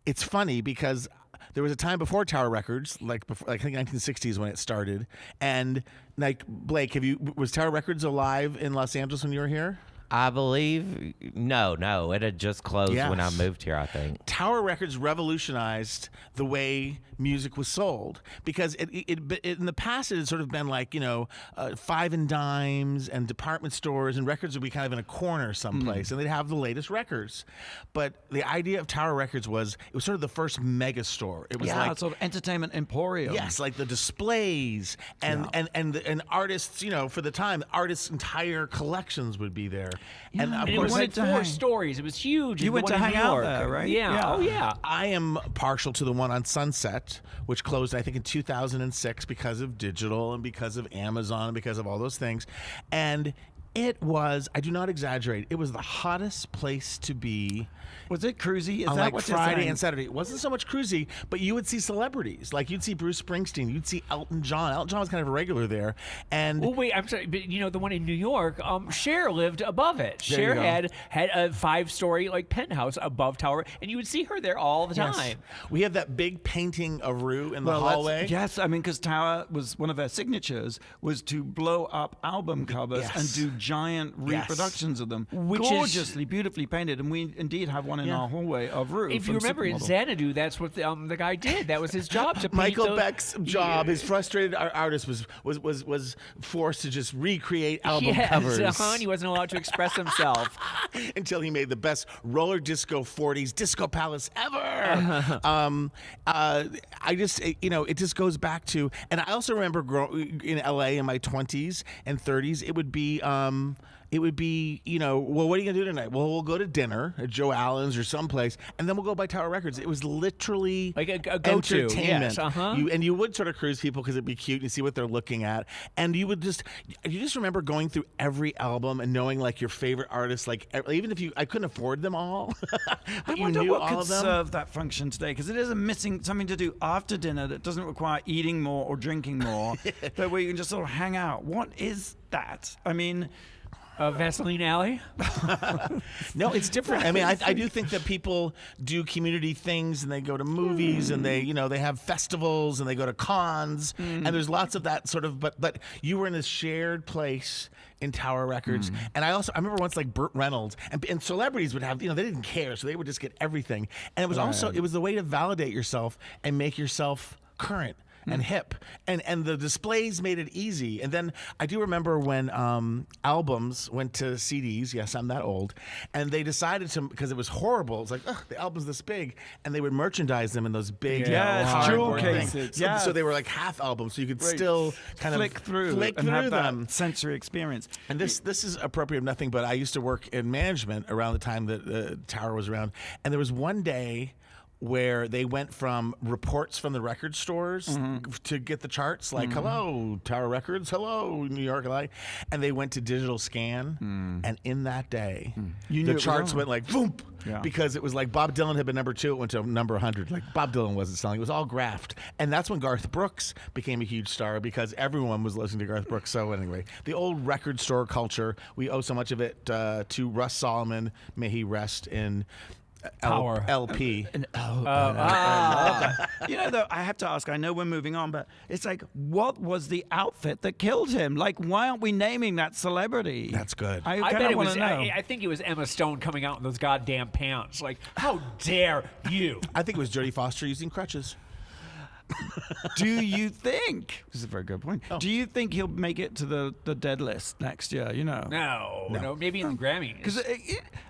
it's funny because there was a time before Tower Records, like I think 1960s when it started. And like Blake, was Tower Records alive in Los Angeles when you were here? I believe no, it had just closed when I Yes. moved here, I think. Tower Records revolutionized the way music was sold because it in the past it had sort of been like, five and dimes and department stores, and records would be kind of in a corner someplace and they'd have the latest records. But the idea of Tower Records was it was sort of the first mega store. It was like sort of entertainment emporium. yes, like the displays and artists, for the time, artists' entire collections would be there. And And it was like 4 stories. It was huge. You The went one to in hang New out York. there, right? Yeah. Yeah. Oh, yeah. I am partial to the one on Sunset, which closed, I think, in 2006 because of digital and because of Amazon and because of all those things. And it was, I do not exaggerate, it was the hottest place to be. Was it cruisy? Is On that like what you're Friday saying? and Saturday. It wasn't so much cruisy, but you would see celebrities. Like you'd see Bruce Springsteen, you'd see Elton John. Elton John was kind of a regular there. And Well, wait, I'm sorry, but the one in New York, Cher lived above it. There you Cher go. had a 5-story like penthouse above Tower, and you would see her there all the time. we have that big painting of Rue in the Well, that's- hallway. Yes, I mean, because Tower was one of their signatures was to blow up album covers Yes. and do giant Yes. reproductions of them, Which is- gorgeously, beautifully painted, and we indeed have one in Yeah. our hallway of Rue. If you from remember in Supermodel. Xanadu, that's what the guy did. That was his job to paint Michael those- Beck's job, his frustrated artist was forced to just recreate album Yes, covers and he wasn't allowed to express himself. until he made the best roller disco 40s disco palace ever. I just, it just goes back to, and I also remember in LA in my 20s and 30s, it would be, well, what are you gonna do tonight? Well, we'll go to dinner at Joe Allen's or someplace, and then we'll go by Tower Records. It was literally Like a go-to, entertainment. yes, uh-huh. And you would sort of cruise people because it'd be cute and you see what they're looking at, and you just remember going through every album and knowing like your favorite artists, like even if I couldn't afford them all, I but you wonder knew what all could of them. serve that function today, because it is missing something to do after dinner that doesn't require eating more or drinking more, but where you can just sort of hang out. What is that? I mean, Vaseline Alley? No, it's different. I mean, I do think that people do community things and they go to movies and they have festivals and they go to cons and there's lots of that sort of, but you were in this shared place in Tower Records. And I remember once like Burt Reynolds and celebrities would have, they didn't care. So they would just get everything. And it was also, it was the way to validate yourself and make yourself current and hip, and the displays made it easy. And then I do remember when albums went to CDs. Yes, I'm that old. And they decided to, because it was horrible. It's like, ugh, the album's this big, and they would merchandise them in those big Yes, cardboard jewel things. cases, So, yes. so they were like half albums, so you could Right. still kind flick of through flick and through have them. that sensory experience. And this is appropriate of nothing, but I used to work in management around the time that the Tower was around, and there was one day where they went from reports from the record stores to get the charts, like hello Tower Records, hello New York, LA, and they went to digital scan, and in that day, You knew the it was charts on. went like boom, Yeah. because it was like Bob Dylan had been number 2, it went to number 100. Like Bob Dylan wasn't selling; it was all graphed, and that's when Garth Brooks became a huge star because everyone was listening to Garth Brooks. So anyway, the old record store culture, we owe so much of it to Russ Solomon. May he rest in Power. LP. Though I have to ask, I know we're moving on, but it's like, what was the outfit that killed him? Like, why aren't we naming that celebrity? That's good. I kind bet of it want was. to know. I think it was Emma Stone coming out in those goddamn pants. Like, how dare you? I think it was Jodie Foster using crutches. Do you think? This is a very good point. Do you think he'll make it to the dead list next year? No, maybe in the Grammys. Because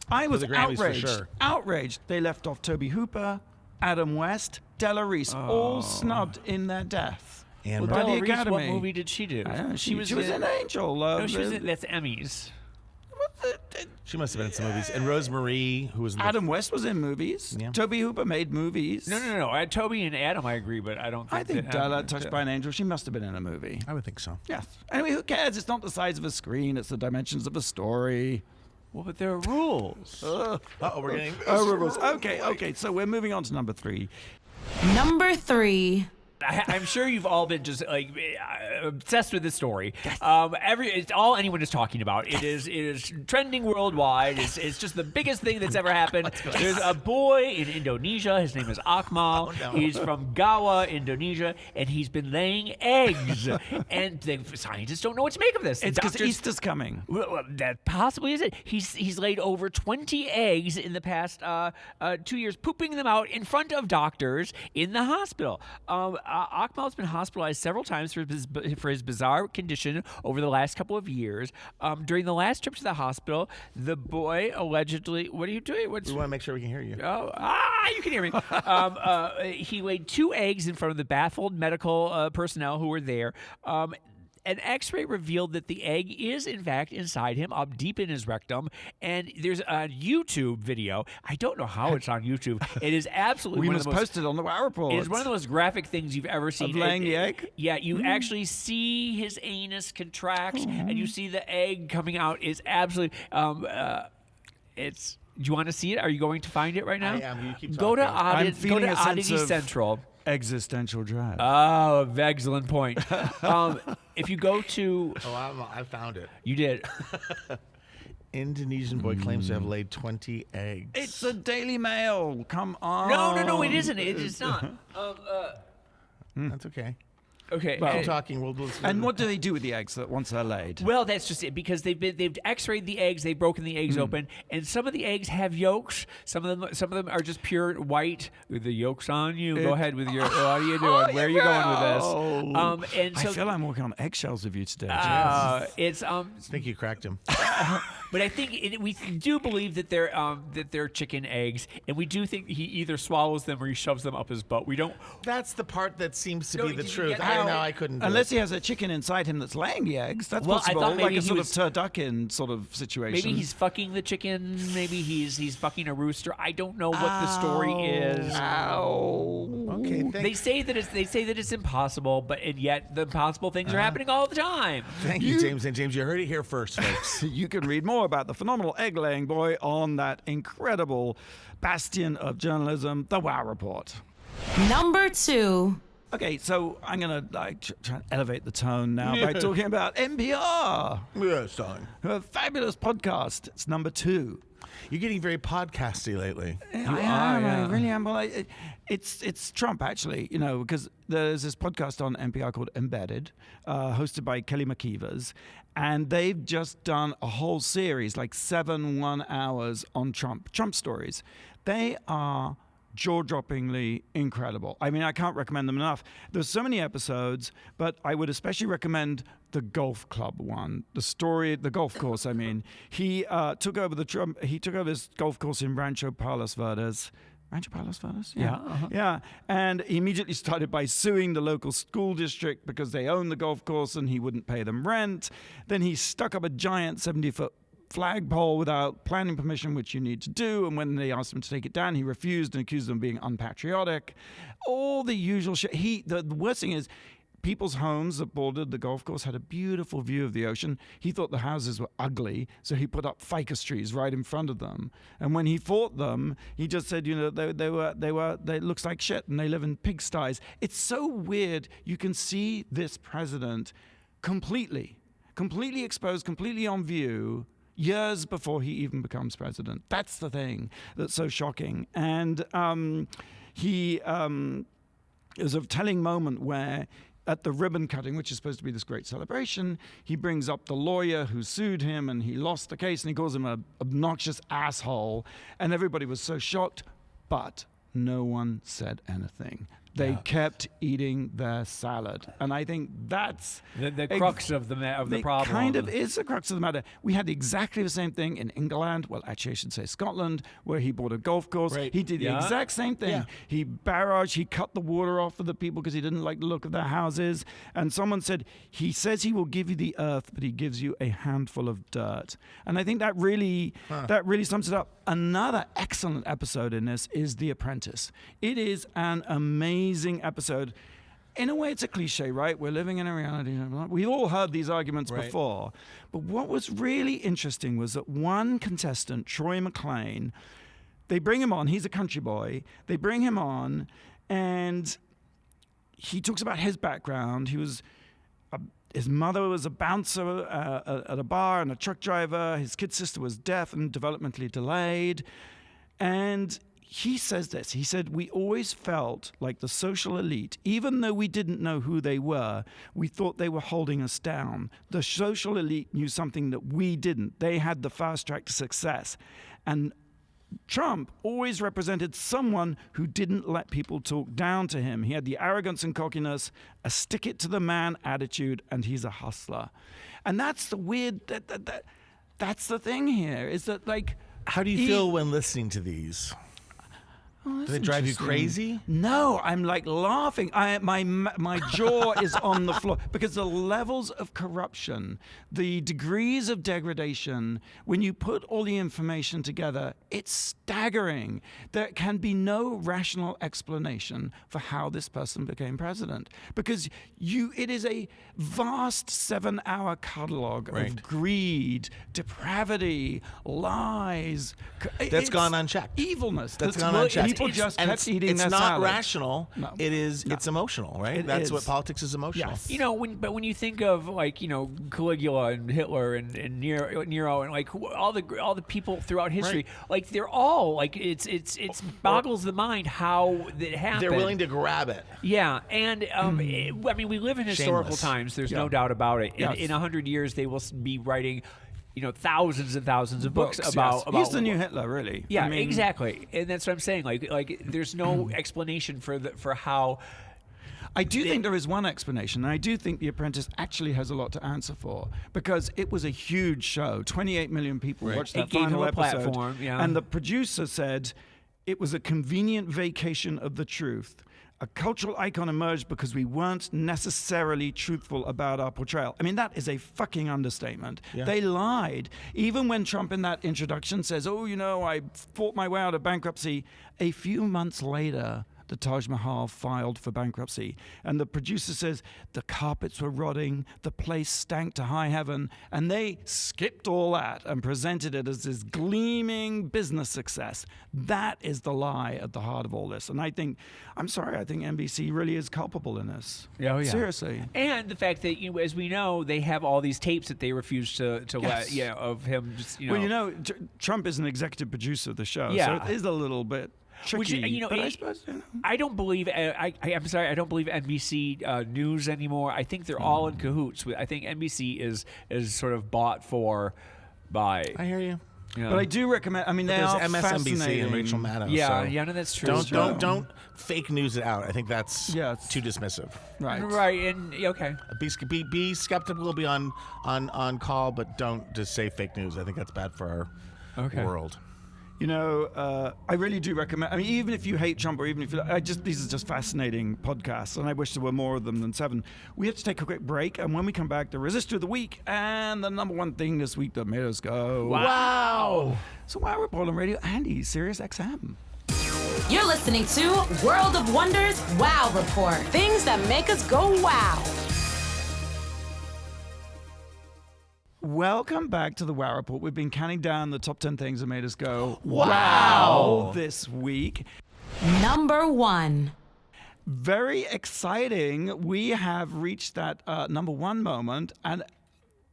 I was the Grammys, for outraged. sure. Outraged. They left off Toby Hooper, Adam West, Della Reese, all snubbed in their death. And by Della the Reese, Academy. what movie did she do? I don't know, she was in- an angel. No, she was in, that's Emmys. she must have been in some movies. And Rosemary, who was in the Adam West was in movies. Yeah. Toby Hooper made movies. No. Toby and Adam, I agree, but I don't think. I think that Della, Adam- Touched by an Angel, she must have been in a movie. I would think so. Yes. Anyway, who cares? It's not the size of a screen, it's the dimensions of a story. Well, but there are rules. Uh-oh, we're getting... rules. Okay, so we're moving on to number 3. Number 3. I'm sure you've all been just like obsessed with this story. It's all anyone is talking about. It is trending worldwide. It's just the biggest thing that's ever happened. There's a boy in Indonesia. His name is Akmal. He's from Gawa, Indonesia, and he's been laying eggs. And the scientists don't know what to make of this. It's because Doctors- Easter's coming. Well, that possibly is it. He's laid over 20 eggs in the past 2 years, pooping them out in front of doctors in the hospital. Akmal's been hospitalized several times for his bizarre condition over the last couple of years. During the last trip to the hospital, the boy allegedly... What are you doing? We want to make sure we can hear you. You can hear me. He laid 2 eggs in front of the baffled medical personnel who were there. an X-ray revealed that the egg is, in fact, inside him, up deep in his rectum. And there's a YouTube video. I don't know how it's on YouTube. It is absolutely We one must of the most, post it on the Wow Report. it is one of the most graphic things you've ever seen. Of laying the egg? Yeah, you actually see his anus contracts, and you see the egg coming out. Is absolutely. It's. Do you want to see it? Are you going to find it right now? I am. You keep Go to talking. I'm Go feeling to a sense Oddity of Central. existential dread. Oh, excellent point. If you go to, I found it. you did. Indonesian boy claims to have laid 20 eggs. It's the Daily Mail. Come on. No, it isn't. It's not. That's okay. Okay. Keep talking. We'll And what do they do with the eggs once they're laid? Well, that's just it, because they've X-rayed the eggs, they've broken the eggs open, and some of the eggs have yolks. Some of them are just pure white with the yolks on you. Go ahead with your. What are you doing? Where are you going with this? And so I feel I'm walking on eggshells with you today. it's I think you cracked him. But I think we do believe that they're chicken eggs, and we do think he either swallows them or he shoves them up his butt. We don't. That's the part that seems to No, be the did you truth. get that? I couldn't do Unless it. he has a chicken inside him that's laying the eggs. That's Well, I possible. thought maybe Like a he sort was- of turducken sort of situation. Maybe he's fucking the chicken. Maybe he's fucking a rooster. I don't know what the story is. Okay, They say that it's impossible, and yet the impossible things are happening all the time. Thank you, James. And James, you heard it here first, folks. You can read more about the phenomenal egg-laying boy on that incredible bastion of journalism, the Wow Report. Number 2. Okay, so I'm going to try and elevate the tone now by talking about NPR. Yes, darling. A fabulous podcast. It's number 2. You're getting very podcasty lately. I really am. Well, it's Trump, actually, because there's this podcast on NPR called Embedded, hosted by Kelly McKeevers, and they've just done a whole series, like 7 1-hours on Trump stories. They are jaw-droppingly incredible. I mean, I can't recommend them enough. There's so many episodes, but I would especially recommend the golf club one, the golf course. I mean, he took over this golf course in Rancho Palos Verdes. Rancho Palos Verdes? Yeah. Yeah. And he immediately started by suing the local school district because they own the golf course and he wouldn't pay them rent. Then he stuck up a giant 70-foot flagpole without planning permission, which you need to do. And when they asked him to take it down, he refused and accused them of being unpatriotic. All the usual shit. The worst thing is, people's homes that bordered the golf course had a beautiful view of the ocean. He thought the houses were ugly, so he put up ficus trees right in front of them. And when he fought them, he just said, they looks like shit and they live in pigsties. It's so weird. You can see this president completely exposed, completely on view, years before he even becomes president. That's the thing that's so shocking. And it was a telling moment where at the ribbon cutting, which is supposed to be this great celebration, he brings up the lawyer who sued him and he lost the case and he calls him an obnoxious asshole. And everybody was so shocked, but no one said anything. They kept eating their salad. And I think that's The crux of the problem. It kind of is the crux of the matter. We had exactly the same thing in England. Well, actually, I should say Scotland, where he bought a golf course. Right. He did the exact same thing. Yeah. He cut the water off for the people because he didn't like the look of their houses. And someone said, he says he will give you the earth, but he gives you a handful of dirt. And I think that really sums it up. Another excellent episode in this is The Apprentice. It is an amazing episode. In a way, it's a cliche, right? We're living in a reality. We've all heard these arguments before. But what was really interesting was that one contestant, Troy McClane, they bring him on. He's a country boy. They bring him on, and he talks about his background. His mother was a bouncer at a bar and a truck driver. His kid sister was deaf and developmentally delayed. And he says this. He said, we always felt like the social elite, even though we didn't know who they were, we thought they were holding us down. The social elite knew something that we didn't. They had the fast track to success. And Trump always represented someone who didn't let people talk down to him. He had the arrogance and cockiness, a stick-it-to-the-man attitude, and he's a hustler. And that's the weird, that's the thing here, is that, like... How do you feel when listening to these? Oh, Do they drive you interesting. crazy? No, I'm like laughing. My jaw is on the floor because the levels of corruption, the degrees of degradation, when you put all the information together, it's staggering. There can be no rational explanation for how this person became president because it is a vast 7-hour catalog of greed, depravity, lies. That's gone unchecked. Evilness. That's gone unchecked. People just And kept eating it's their not salad. rational. No. It's emotional, right? It That's is. what politics is, emotional. Yes. You know, when you think of like Caligula and Hitler and Nero and like all the people throughout history, like they're all like it's boggles the mind how that happened. They're willing to grab it. Yeah, and I mean we live in historical Shameless. times. There's no doubt about it. Yes. In 100 years, they will be writing, thousands and thousands of books Yes. about. He's the new Hitler, really. Yeah, I mean, exactly, and that's what I'm saying. Like there's no explanation for how. I do think there is one explanation, and I do think The Apprentice actually has a lot to answer for because it was a huge show. 28 million people watched that It gave final him a episode, platform, yeah. and the producer said it was a convenient vacation of the truth. A cultural icon emerged because we weren't necessarily truthful about our portrayal. I mean, that is a fucking understatement. Yeah. They lied. Even when Trump in that introduction says, I fought my way out of bankruptcy, a few months later, the Taj Mahal filed for bankruptcy. And the producer says the carpets were rotting, the place stank to high heaven, and they skipped all that and presented it as this gleaming business success. That is the lie at the heart of all this. And I think NBC really is culpable in this. Oh, yeah. Seriously. And the fact that, as we know, they have all these tapes that they refuse to let, of him just, Well, Trump is an executive producer of the show, Yeah. so it is a little bit tricky. Which, but I suppose, I don't believe. I'm sorry. I don't believe NBC News anymore. I think they're all in cahoots. I think NBC is sort of bought for by. I hear you. But I do recommend. I mean, they There's are MSNBC fascinating. and Rachel Maddow. Yeah, so no, that's true. Don't fake news it out. I think that's too dismissive. Right. And okay. Be skeptical. Be on call, but don't just say fake news. I think that's bad for our world. I really do recommend. I mean, even if you hate Trump, or even if these are just fascinating podcasts, and I wish there were more of them than 7. We have to take a quick break, and when we come back, the Resistor of the week and the number one thing this week that made us go Wow! So WoW RuPaul on Radio Andy, SiriusXM. You're listening to World of Wonders Wow Report. Things that make us go wow. Welcome back to the WoW Report. We've been counting down the top 10 things that made us go Wow this week. Number 1. Very exciting. We have reached that number 1 moment, and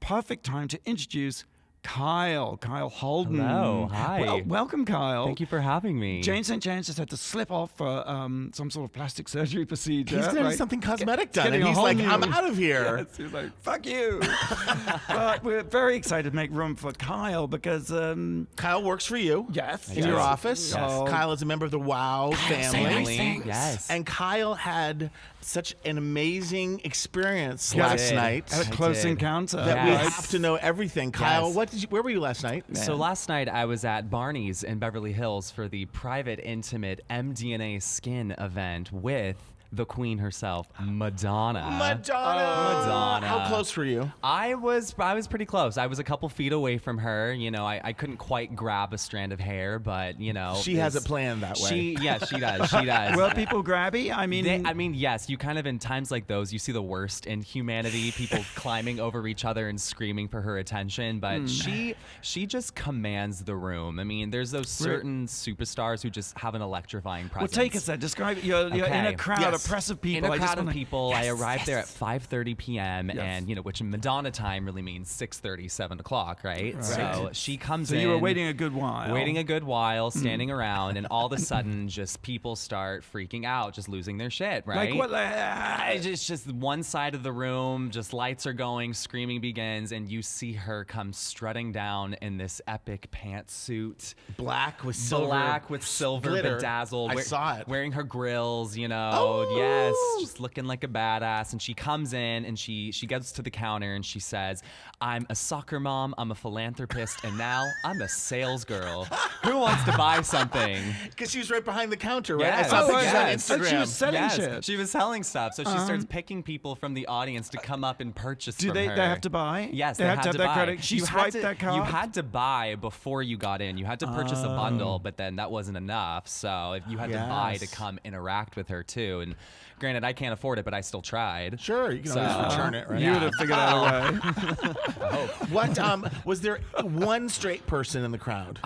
perfect time to introduce Kyle Holden. Hello, hi. Welcome, Kyle. Thank you for having me. Jane St. James just had to slip off for some sort of plastic surgery procedure. He's getting right? something cosmetic done, Getting and a he's whole like, new- I'm out of here. Yes, he's like, fuck you. But we're very excited to make room for Kyle because... Kyle works for you. Yes. In your office. Yes. Kyle is a member of the WoW family. Yes. And Kyle had such an amazing experience Yeah, I last did. night a close did. encounter. that we Yes. have to know everything. Kyle, Yes. where were you last night? So last night I was at Barney's in Beverly Hills for the private, intimate MDNA skin event with the queen herself, Madonna. Madonna. How close were you? I was pretty close. I was a couple feet away from her. I couldn't quite grab a strand of hair, but She has it planned that way. She does. She does. Were people grabby? I mean... Yes, you kind of, in times like those, you see the worst in humanity, people climbing over each other and screaming for her attention, but she just commands the room. I mean, there's those certain superstars who just have an electrifying Well, presence. take us there. Describe it. You're in a crowd, Yes. oppressive In people. a I just crowd of wanna- people, I arrived there at 5:30 p.m. Yes. and which in Madonna time really means 6:30, 7 o'clock, right? So she comes So in. you were waiting a good while. Waiting a good while, standing around, and all of a sudden, just people start freaking out, just losing their shit, right? Like what? It's just one side of the room, just lights are going, screaming begins, and you see her come strutting down in this epic pantsuit. Black with silver Silver glitter. bedazzled. I saw it. Wearing her grills, Oh, Yes, just looking like a badass. And she comes in and she gets to the counter and she says, I'm a soccer mom, I'm a philanthropist, and now I'm a sales girl. Who wants to buy something? Because she was right behind the counter, right? Yes. I saw pictures yes. on And Instagram. she was selling Yes, shit. she was selling stuff. So she starts picking people from the audience to come up and purchase Do from they her. have to buy? Yes, they have to have that buy. credit. She You had swiped to- that card. You had to buy before you got in. You had to purchase a bundle, but then that wasn't enough. So if you had to buy to Yes. come interact with her too. And granted, I can't afford it, but I still tried. Sure, you can always return it, right? You would have figured out a way. What was there one straight person in the crowd?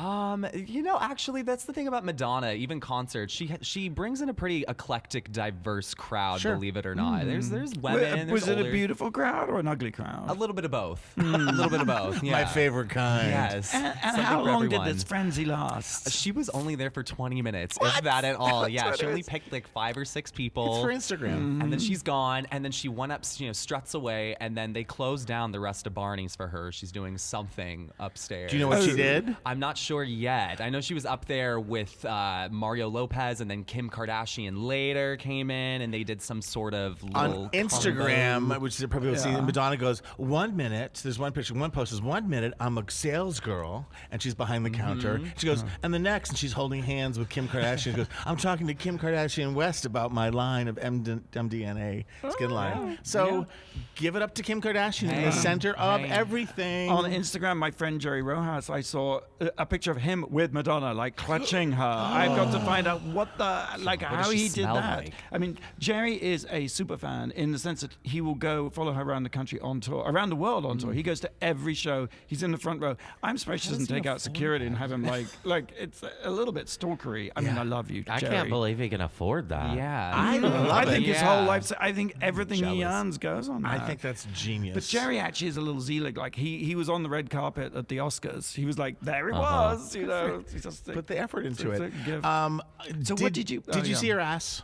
Actually, that's the thing about Madonna. Even concerts, she brings in a pretty eclectic, diverse crowd. Sure. Believe it or not, there's women. Was there's it a older- beautiful crowd or an ugly crowd? A little bit of both. A little bit of both. Yeah. My favorite kind. Yes. And Something how for long did everyone. this frenzy last? She was only there for 20 minutes, if that at all. Yeah, what she it only is. picked like 5 or 6 people. It's for Instagram. And then she's gone, and then she went up, struts away, and then they closed down the rest of Barney's for her. She's doing something upstairs. Do you know what she did? I'm not sure yet. I know she was up there with Mario Lopez, and then Kim Kardashian later came in, and they did some sort of little On Instagram, combo. which you probably will see, Madonna goes, 1 minute, there's one picture, one post is 1 minute, I'm a sales girl, and she's behind the counter. She goes, and the next, and she's holding hands with Kim Kardashian. She goes, I'm talking to Kim Kardashian West about my line of MDNA skin line. So give it up to Kim Kardashian in the center of everything. On Instagram, my friend Jerry Rojas, I saw a picture of him with Madonna, like clutching her. I've got to find out how does she he did smell that. like? I mean, Jerry is a super fan in the sense that he will go follow her around the country on tour, around the world on tour. He goes to every show. He's in the front row. I'm surprised she doesn't take out security and have him like it's a little bit stalkery. I mean, I love you, I Jerry. can't believe he can afford that. Yeah. I think his whole Yeah. life. I think everything he Jealous. earns goes on that. I think that's genius. But Jerry actually is a little zealot. Like he was on the red carpet at the Oscars. He was like, there it was. You know, he's just put the effort into it's it. a gift. So Did, what did you? Did you see her ass?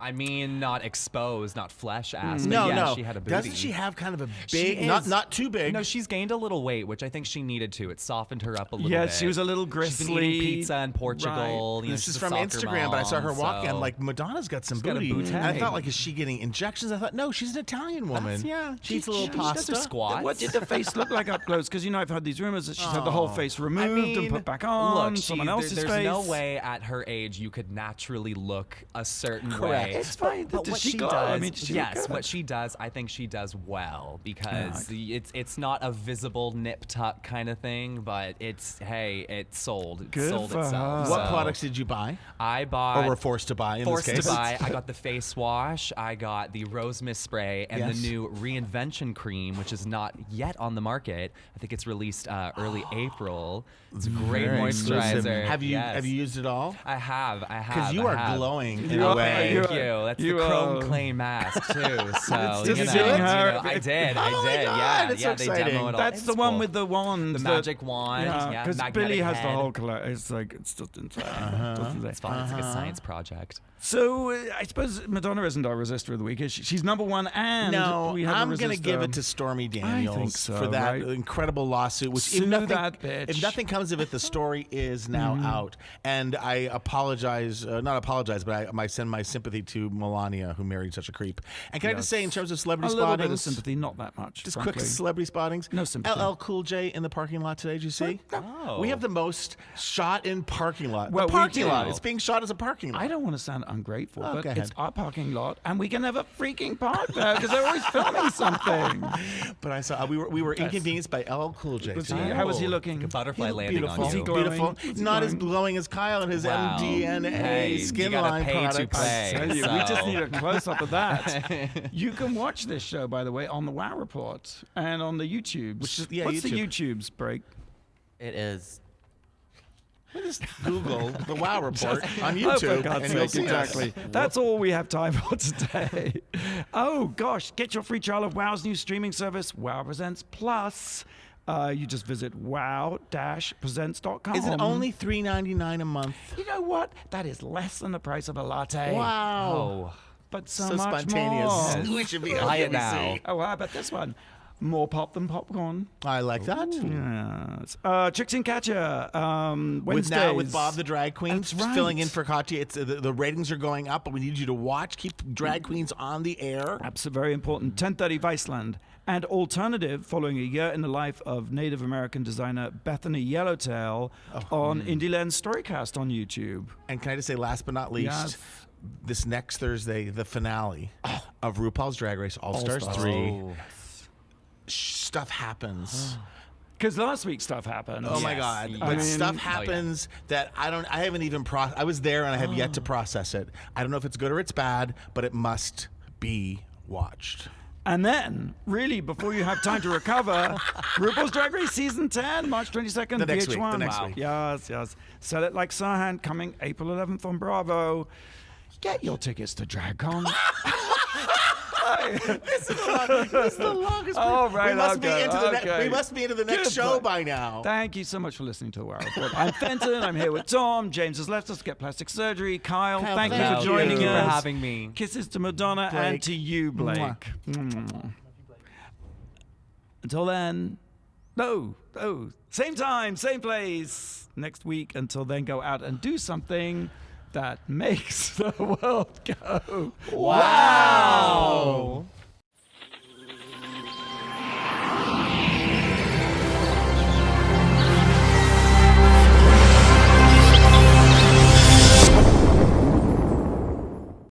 I mean, not exposed, not flesh ass. But No, yeah, no. she had a booty. Doesn't she have kind of a She big, is- not too big? No, she's gained a little weight, which I think she needed to. It softened her up a little bit. Yes, she was a little She's been gristly. eating pizza in Portugal. Right. You know, This she's is a from soccer Instagram, but I saw her mom, walking. I'm so- like, Madonna's got some got a booty. booty. And I thought, like, is she getting injections? I thought, no, she's an Italian woman. yeah. She eats a little She does pasta. her squats. What did the face look like up close? Because I've heard these rumors that she's had the whole face removed and put back on. Look, someone else's there's face. no way at her age you could naturally look a certain Correct. way. It's fine. But Does what she she glow? does, I mean, does she look yes, good? what she does, I think she does well because it's not a visible nip tuck kind of thing, but it sold. It Good sold for itself. her. What So products did you buy? I bought Or were forced to buy in forced this case? to buy. I got the face wash. I got the rose mist spray and Yes. the new reinvention cream, which is not yet on the market. I think it's released early April. It's a great Very exclusive. moisturizer. Have you Yes. used it all? I have. Because you I are have. glowing in You a are- way. you Thank are- you. That's you the chrome are- clay mask too. So Did you you know, see her? I did. Oh my Yeah, God, it's so yeah. They exciting. demo it all. That's It's the one cool. with the wand. The magic wand. Yeah, because magnetic Billy has the head. whole color. It's like it's just insane. It's fun. It's like a science project. So I suppose Madonna isn't our resistor of the week. Is she? She's number one, and No, we have I'm a going to give resistor. it to Stormy Daniels so, for that right? incredible lawsuit. Which, Sue if nothing, that bitch. if nothing comes of it, the story is now out. And I apologize, not apologize, but I send my sympathy to Melania, who married such a creep. And can I just say, in terms of a celebrity little bit of spottings, sympathy, not that much. just frankly. quick celebrity spottings. No sympathy. LL Cool J in the parking lot today. Did you see? Oh. We have the most shot in parking lot. Well, the we parking do. lot. It's being shot as a parking lot. I don't want to sound ungrateful, Oh, but go it's ahead. our parking lot, and we can never freaking park there because they're always filming something. But I saw we were inconvenienced by LL Cool J. Was he- today. how was he looking? Like a butterfly He's landing beautiful. on he you. glowing? Beautiful. Was he Not as glowing? glowing as Kyle and his Wow. MDNA Hey, skin you gotta line pay to products. play. Tell you, we just So- need a close up of that. You can watch this show, by the way, on the Wow Report and on the YouTubes. Which is- yeah, What's the YouTube. YouTubes break? It is. Just Google the Wow Report on Oh, for YouTube, God's and you'll sake, see us. exactly. That's all we have time for today. Oh gosh, get your free trial of Wow's new streaming service, Wow Presents Plus. You just visit wow-presents.com. Is it only $3.99 a month? You know what? That is less than the price of a latte. Wow. Oh. But so, So much spontaneous. more. We should be Buy it LBC. now. Oh, how about this one? More pop than popcorn. I like that. Yes. Trixie and Katya. Wednesdays. With Bob the drag queen That's right. filling in for Katya. It's the ratings are going up, but we need you to watch. Keep drag queens on the air. Absolutely very important. 10:30 Viceland. And Alternative, following a year in the life of Native American designer Bethany Yellowtail on Indieland Storycast on YouTube. And can I just say, last but not least, Yes. this next Thursday, the finale of RuPaul's Drag Race All-Stars 3. Stuff happens. Because last week stuff happened. Oh my Yes. God! I But mean- stuff happens that I haven't even I was there and I have yet to process it. I don't know if it's good or it's bad, but it must be watched. And then, really, before you have time to recover, RuPaul's Drag Race Season 10, March 22nd, The next VH1. week, the next week. Yes, yes. Sell It Like Sirhan, coming April 11th on Bravo. Get your tickets to DragCon. This is the longest. Oh, right, we must okay, be into the okay. we must be into the next show Goodbye. by now. Thank you so much for listening to the Wow Report. I'm Fenton. I'm here with Tom. James has left us to get plastic surgery. Kyle, thank you thank for you. joining Thank you for us. having me. Kisses to Madonna Blake. and to you, Blake. Mwah. Until then, no, same time, same place next week. Until then, go out and do something that makes the world go Wow.